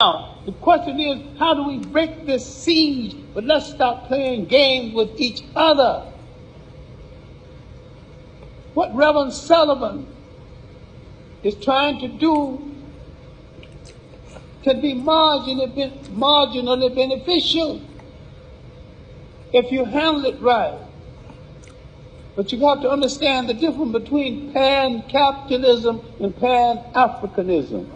Now, the question is, how do we break this siege? But let's stop playing games with each other. What Reverend Sullivan is trying to do can be marginally beneficial if you handle it right. But you have to understand the difference between pan-capitalism and pan-Africanism.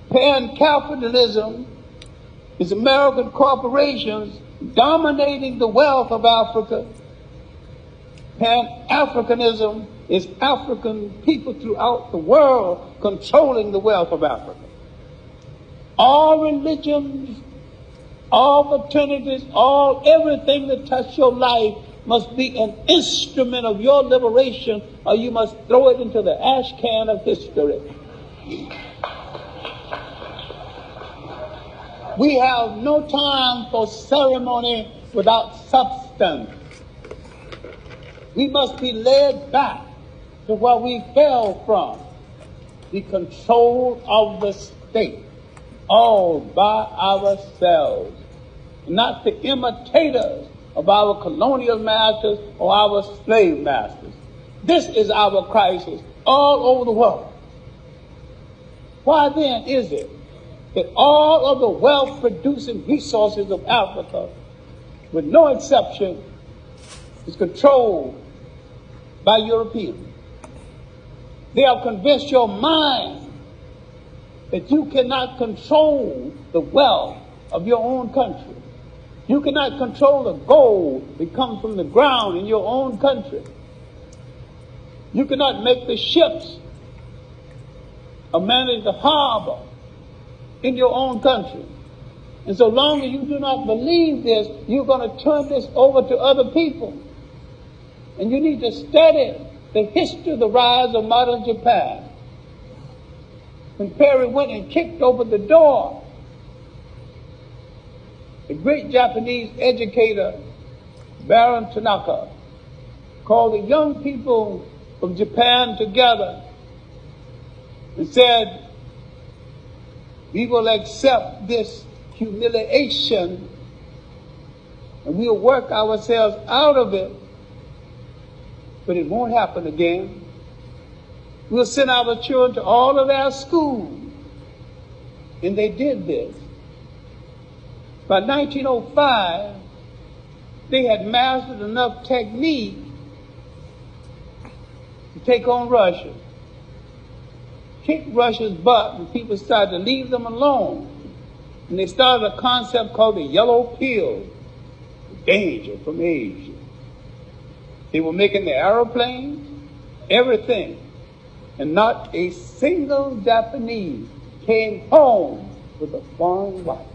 Pan-capitalism is American corporations dominating the wealth of Africa. Pan-Africanism is African people throughout the world controlling the wealth of Africa. All religions, all fraternities, everything that touches your life must be an instrument of your liberation, or you must throw it into the ash can of history. We have no time for ceremony without substance. We must be led back to where we fell from, the control of the state, all by ourselves, not the imitators of our colonial masters or our slave masters. This is our crisis all over the world. Why then is it that all of the wealth-producing resources of Africa, with no exception, is controlled by Europeans? They have convinced your mind that you cannot control the wealth of your own country. You cannot control the gold that comes from the ground in your own country. You cannot make the ships or manage the harbor in your own country. And so long as you do not believe this, you're going to turn this over to other people. And you need to study the history of the rise of modern Japan. When Perry went and kicked open the door, the great Japanese educator, Baron Tanaka, called the young people of Japan together and said, we will accept this humiliation and we'll work ourselves out of it, but it won't happen again. We'll send our children to all of their schools. And they did this. By 1905, they had mastered enough technique to take on Russia. Kick Russia's butt, and people started to leave them alone. And they started a concept called the yellow pill, the danger from Asia. They were making the airplanes, everything. And not a single Japanese came home with a foreign wife.